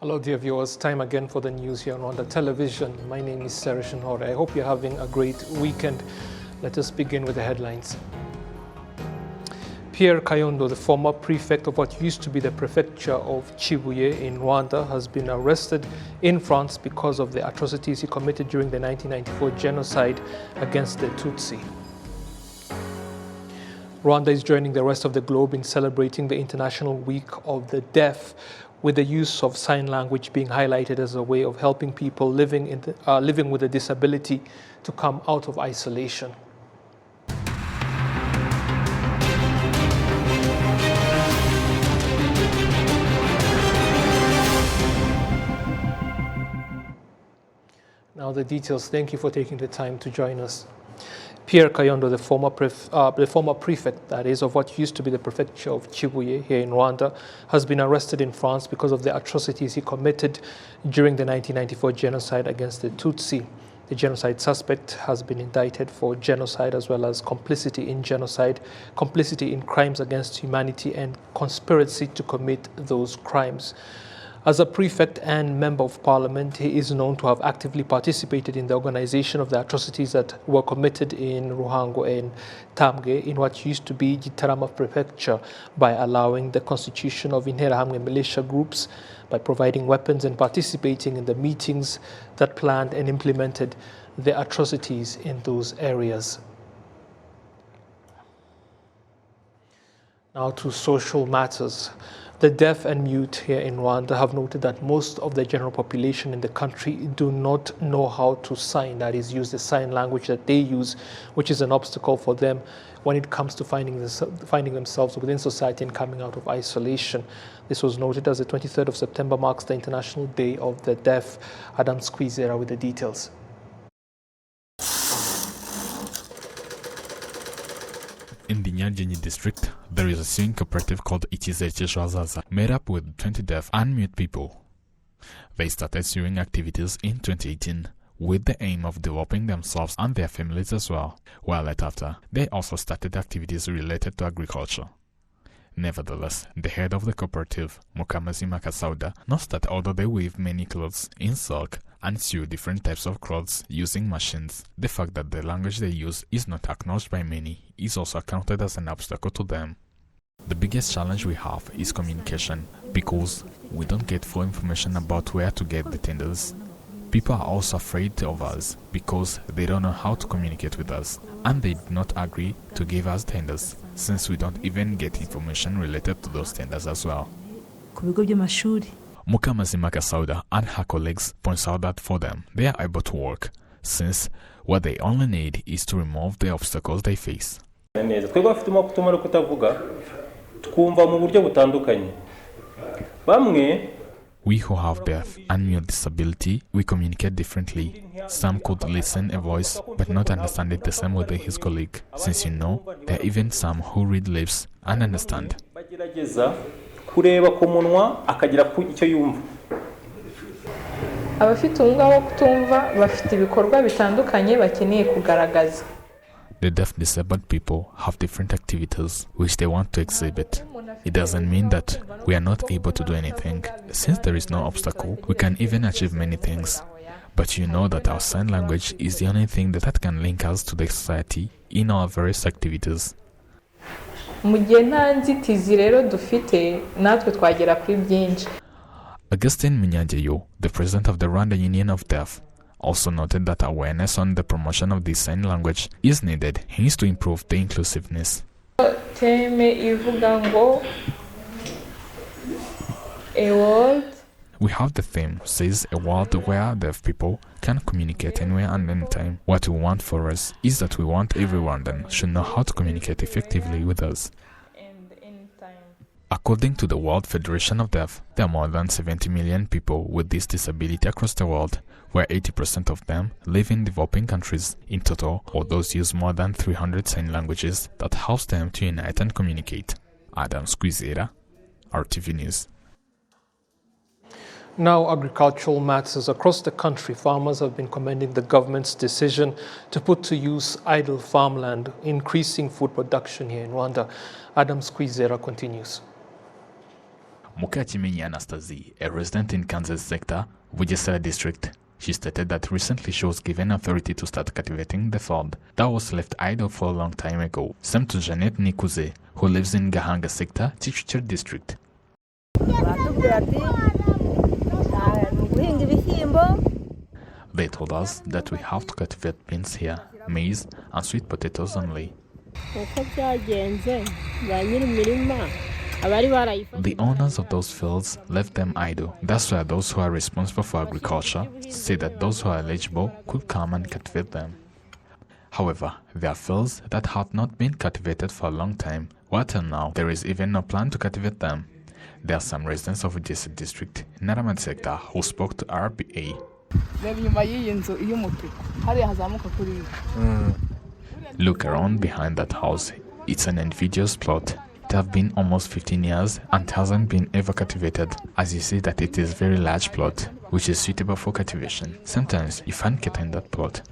Hello dear viewers, time again for the news here on Rwanda Television. My name is Serishin Hore. I hope you're having a great weekend. Let us begin with the headlines. Pierre Kayondo, the former prefect of what used to be the prefecture of Kibuye in Rwanda, has been arrested in France because of the atrocities he committed during the 1994 genocide against the Tutsi. Rwanda is joining the rest of the globe in celebrating the International Week of the Deaf, with the use of sign language being highlighted as a way of helping people living with a disability to come out of isolation. Now the details. Thank you for taking the time to join us. Pierre Kayondo, the former prefect, that is, of what used to be the prefecture of Kibuye here in Rwanda, has been arrested in France because of the atrocities he committed during the 1994 genocide against the Tutsi. The genocide suspect has been indicted for genocide as well as complicity in genocide, complicity in crimes against humanity, and conspiracy to commit those crimes. As a prefect and member of parliament, he is known to have actively participated in the organization of the atrocities that were committed in Ruhango and Tambwe in what used to be Gitarama prefecture by allowing the constitution of Interahamwe militia groups, by providing weapons and participating in the meetings that planned and implemented the atrocities in those areas. Now to social matters. The deaf and mute here in Rwanda have noted that most of the general population in the country do not know how to sign, that is, use the sign language that they use, which is an obstacle for them when it comes to finding themselves within society and coming out of isolation. This was noted as the 23rd of September marks the International Day of the Deaf. Adam Squeezera with the details. In the Nyanjini district, there is a sewing cooperative called Ichizecheshwazaza, made up with 20 deaf and mute people. They started sewing activities in 2018 with the aim of developing themselves and their families as well, while right after, they also started activities related to agriculture. Nevertheless, the head of the cooperative, Mukamasi Makasauda, notes that although they weave many clothes in silk and sew different types of clothes using machines, the fact that the language they use is not acknowledged by many is also counted as an obstacle to them. The biggest challenge we have is communication, because we don't get full information about where to get the tenders. People are also afraid of us because they don't know how to communicate with us, and they do not agree to give us tenders, since we don't even get information related to those tenders as well. Mukamasi Makasauda and her colleagues point out that for them, they are able to work, since what they only need is to remove the obstacles they face. We who have deaf and mute disability, we communicate differently. Some could listen a voice but not understand it the same way with his colleague, since there are even some who read lips and understand. The deaf disabled people have different activities which they want to exhibit. It doesn't mean that we are not able to do anything. Since there is no obstacle, we can even achieve many things. But you know that our sign language is the only thing that can link us to the society in our various activities. Augustine Munyageyo, the president of the Rwanda Union of Deaf, also noted that awareness on the promotion of this sign language is needed, hence to improve the inclusiveness. We have the theme, says a world where deaf people can communicate anywhere and anytime. What we want for us is that we want every Rwandan should know how to communicate effectively with us. According to the World Federation of Deaf, there are more than 70 million people with this disability across the world, where 80% of them live in developing countries. In total, all those use more than 300 sign languages that helps them to unite and communicate. Adam Squeezera, RTV News. Now, agricultural matters. Across the country, farmers have been commending the government's decision to put to use idle farmland, increasing food production here in Rwanda. Adam Squeezera continues. Mukachimenyi Anastasie, a resident in Kansas sector, Bugesera district, she stated that recently she was given authority to start cultivating the field that was left idle for a long time ago. Same to Janet Nikuze, who lives in Gahanga sector, Chichicher district. They told us that we have to cultivate beans here, maize and sweet potatoes only. The owners of those fields left them idle. That's why those who are responsible for agriculture say that those who are eligible could come and cultivate them. However, there are fields that have not been cultivated for a long time, while till now there is even no plan to cultivate them. There are some residents of this district in Naramad sector who spoke to RBA. Look around behind that house. It's an invidious plot. It has been almost 15 years and hasn't been ever cultivated, as you see that it is a very large plot, which is suitable for cultivation. Sometimes you find cattle in that plot.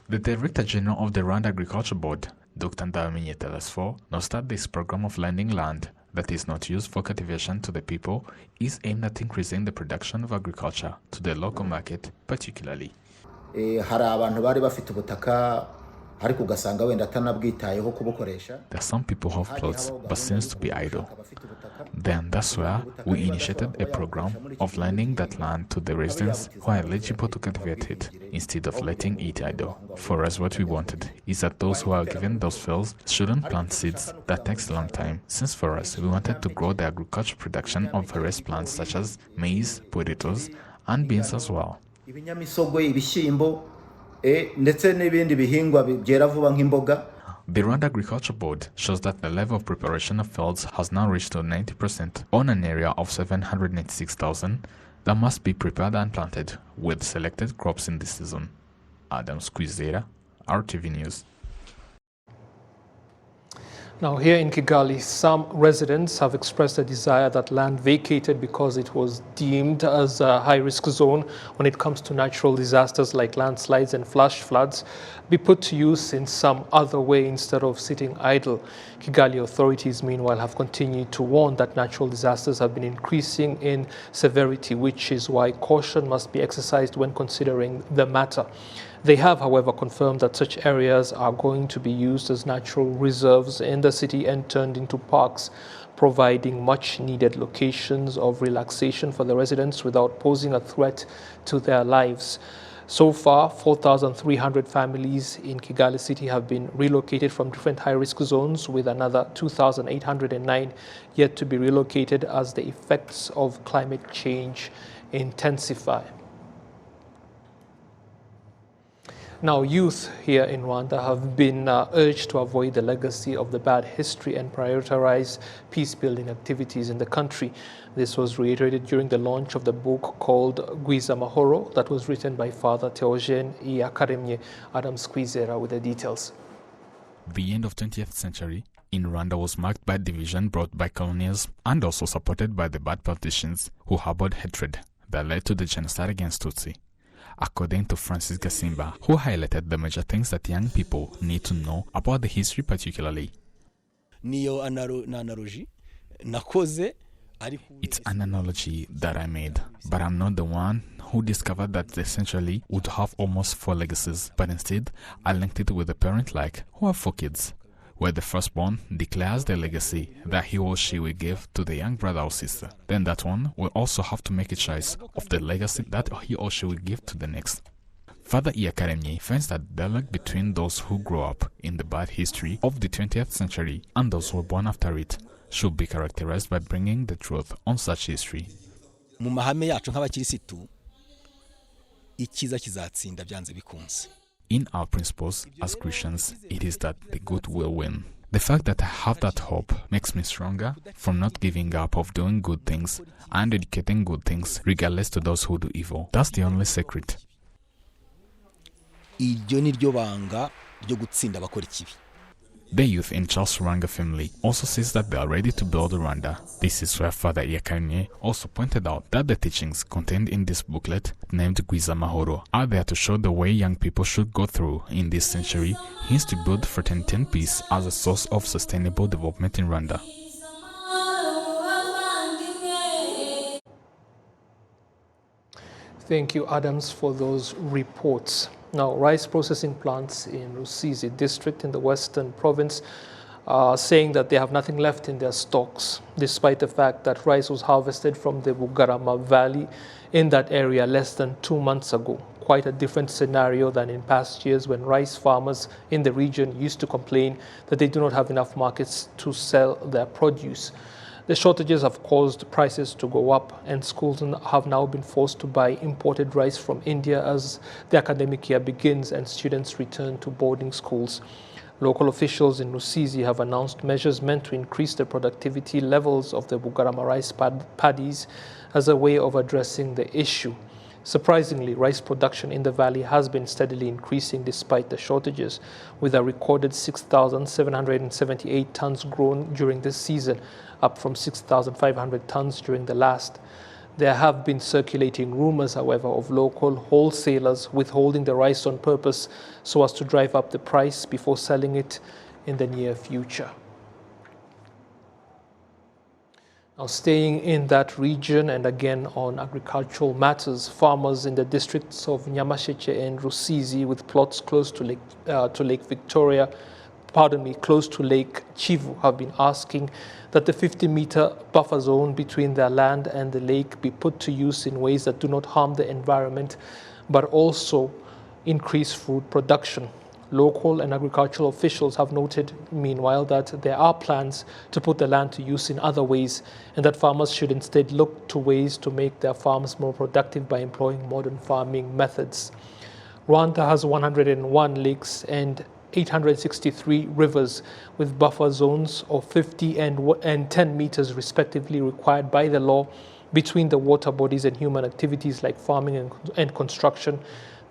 The Director General of the Rwanda Agriculture Board, Dr. Ndawamenye Telesfor, now start this program of lending land that is not used for cultivation to the people is aimed at increasing the production of agriculture to the local market particularly. There are some people who have plots but seems to be idle. Then that's where we initiated a program of lending that land to the residents who are eligible to cultivate it instead of letting it idle. For us, what we wanted is that those who are given those fields shouldn't plant seeds. That takes a long time. Since for us, we wanted to grow the agricultural production of various plants such as maize, potatoes, and beans as well. The Rwanda Agriculture Board shows that the level of preparation of fields has now reached to 90% on an area of 786,000 that must be prepared and planted with selected crops in this season. Adam Squizera, RTV News. Now, here in Kigali, some residents have expressed a desire that land vacated because it was deemed as a high-risk zone when it comes to natural disasters like landslides and flash floods be put to use in some other way instead of sitting idle. Kigali authorities, meanwhile, have continued to warn that natural disasters have been increasing in severity, which is why caution must be exercised when considering the matter. They have, however, confirmed that such areas are going to be used as natural reserves in the city and turned into parks, providing much-needed locations of relaxation for the residents without posing a threat to their lives. So far, 4,300 families in Kigali city have been relocated from different high-risk zones, with another 2,809 yet to be relocated as the effects of climate change intensify. Now, youth here in Rwanda have been urged to avoid the legacy of the bad history and prioritize peace-building activities in the country. This was reiterated during the launch of the book called Gwiza Mahoro that was written by Father Theogene Iyakaremye. Adam Squizera with the details. The end of 20th century in Rwanda was marked by division brought by colonialism and also supported by the bad politicians who harbored hatred that led to the genocide against Tutsi. According to Francis Gasimba, who highlighted the major things that young people need to know about the history particularly. It's an analogy that I made, but I'm not the one who discovered that essentially would have almost 4 legacies, but instead I linked it with a parent like who have 4 kids, where the firstborn declares the legacy that he or she will give to the young brother or sister. Then that one will also have to make a choice of the legacy that he or she will give to the next. Father Iyakaremye finds that dialogue between those who grew up in the bad history of the 20th century and those who were born after it should be characterized by bringing the truth on such history. In our principles as Christians, it is that the good will win. The fact that I have that hope makes me stronger from not giving up of doing good things and educating good things regardless to those who do evil. That's the only secret. The youth in Charles Rwanga family also says that they are ready to build Rwanda. This is where Father Iakanye also pointed out that the teachings contained in this booklet, named Gwiza Mahoro, are there to show the way young people should go through in this century, hence to build fraternity and peace as a source of sustainable development in Rwanda. Thank you, Adams, for those reports. Now, rice processing plants in Rusizi district in the Western province are saying that they have nothing left in their stocks, despite the fact that rice was harvested from the Bugarama Valley in that area less than 2 months ago. Quite a different scenario than in past years when rice farmers in the region used to complain that they do not have enough markets to sell their produce. The shortages have caused prices to go up, and schools have now been forced to buy imported rice from India as the academic year begins and students return to boarding schools. Local officials in Rusizi have announced measures meant to increase the productivity levels of the Bugarama rice paddies as a way of addressing the issue. Surprisingly, rice production in the valley has been steadily increasing despite the shortages, with a recorded 6,778 tons grown during this season, up from 6,500 tons during the last. There have been circulating rumors, however, of local wholesalers withholding the rice on purpose so as to drive up the price before selling it in the near future. Now, staying in that region and again on agricultural matters, farmers in the districts of Nyamasheke and Rusizi with plots close to Lake Victoria, close to Lake Chivu, have been asking that the 50-meter buffer zone between their land and the lake be put to use in ways that do not harm the environment, but also increase food production. Local and agricultural officials have noted, meanwhile, that there are plans to put the land to use in other ways, and that farmers should instead look to ways to make their farms more productive by employing modern farming methods. Rwanda has 101 lakes and 863 rivers, with buffer zones of 50 and 10 meters respectively required by the law between the water bodies and human activities like farming and construction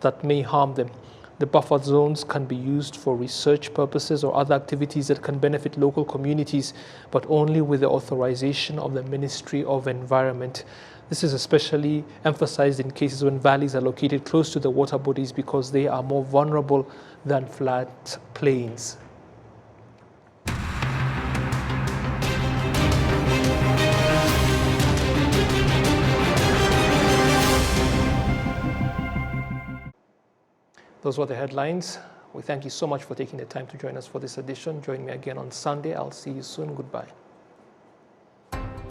that may harm them. The buffer zones can be used for research purposes or other activities that can benefit local communities, but only with the authorization of the Ministry of Environment. This is especially emphasized in cases when valleys are located close to the water bodies because they are more vulnerable than flat plains. Those were the headlines. We thank you so much for taking the time to join us for this edition. Join me again on Sunday. I'll see you soon. Goodbye.